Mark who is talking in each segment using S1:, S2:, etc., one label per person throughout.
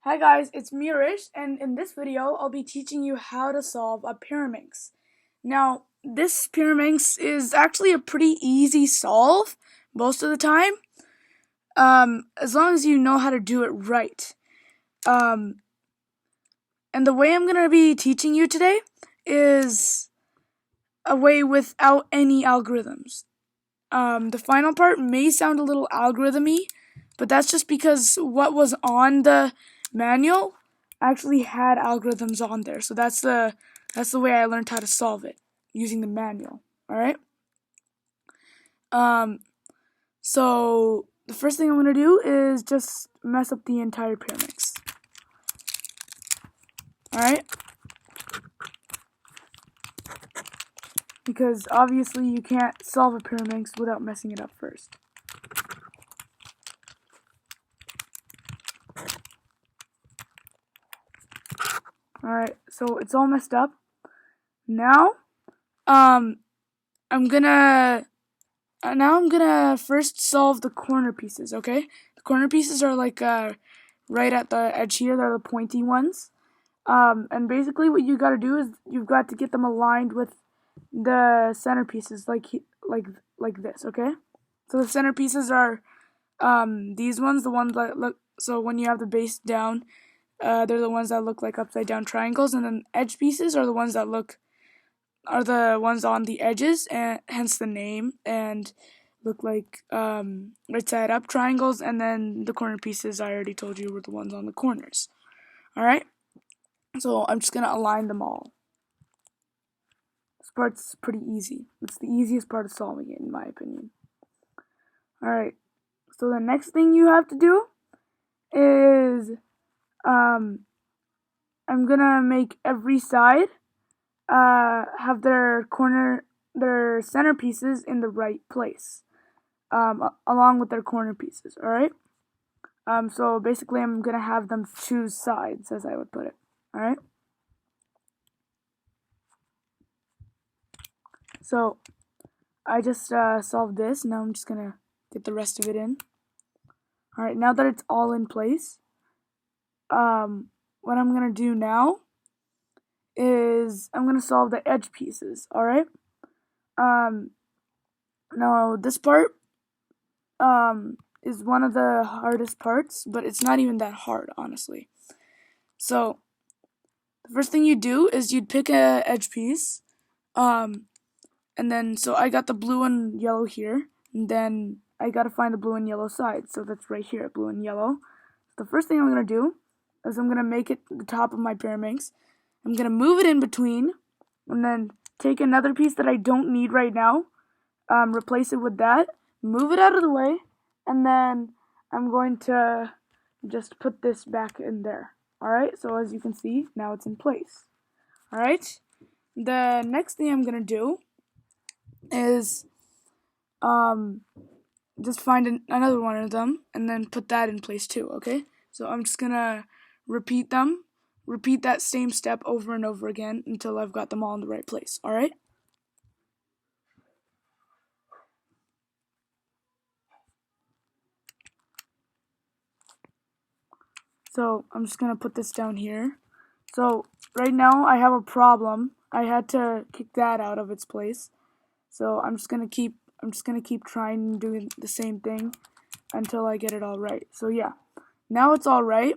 S1: Hi guys, it's Mirish, and in this video, I'll be teaching you how to solve a Pyraminx. Now, this Pyraminx is actually a pretty easy solve most of the time, as long as you know how to do it right. And the way I'm going to be teaching you today is a way without any algorithms. The final part may sound a little algorithm-y, but that's just because what was on the manual actually had algorithms on there. So that's the way I learned how to solve it, using the manual. Alright? So the first thing I'm gonna do is just mess up the entire Pyraminx. Alright? Because obviously you can't solve a Pyraminx without messing it up first. Alright, so it's all messed up. Now, I'm gonna first solve the corner pieces, okay? The corner pieces are like right at the edge here. They're the pointy ones. And basically what you gotta do is you've got to get them aligned with the center pieces, like this, okay? So the center pieces are these ones, the ones that look. So when you have the base down, they're the ones that look like upside down triangles, and then edge pieces are the ones that are the ones on the edges, and hence the name, and look like right side up triangles, and then the corner pieces I already told you were the ones on the corners. Alright? So I'm just gonna align them all. This part's pretty easy. It's the easiest part of solving it, in my opinion. Alright. So the next thing you have to do is I'm gonna make every side have their center pieces in the right place, along with their corner pieces. All right. So basically, I'm gonna have them choose sides, as I would put it. All right. So I just solved this. Now I'm just gonna get the rest of it in. All right. Now that it's all in place, what I'm gonna do now is I'm gonna solve the edge pieces. All right. Now this part is one of the hardest parts, but it's not even that hard, honestly. So the first thing you do is you'd pick a edge piece, and then so I got the blue and yellow here, and then I gotta find the blue and yellow side. So that's right here, blue and yellow. The first thing I'm gonna do is I'm gonna make it the top of my Pyraminx. I'm gonna move it in between, and then take another piece that I don't need right now, replace it with that, move it out of the way, and then I'm going to just put this back in there. Alright, so as you can see, now it's in place. Alright, the next thing I'm going to do is just find another one of them and then put that in place too, okay? So I'm just going to repeat that same step over and over again until I've got them all in the right place, alright? So I'm just gonna put this down here. So right now I have a problem. I had to kick that out of its place. So I'm just gonna keep trying doing the same thing until I get it all right. So yeah, now it's all right.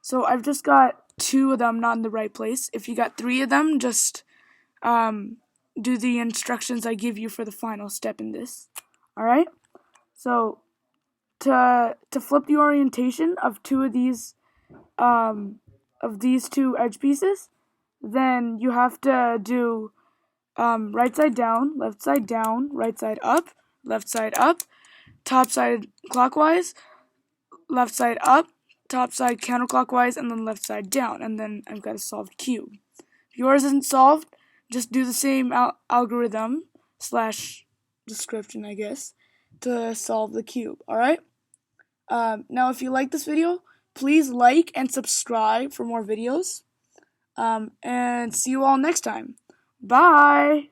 S1: So I've just got 2 of them not in the right place. If you got 3 of them, just do the instructions I give you for the final step in this. All right. So to flip the orientation of 2 of these 2 edge pieces, then you have to do right side down, right side up, left side up, top side clockwise, left side up, top side counterclockwise, and then left side down, and then I've got a solved cube. If yours isn't solved, just do the same algorithm / description, I guess, to solve the cube, alright? Now, if you like this video, please like and subscribe for more videos. And see you all next time. Bye!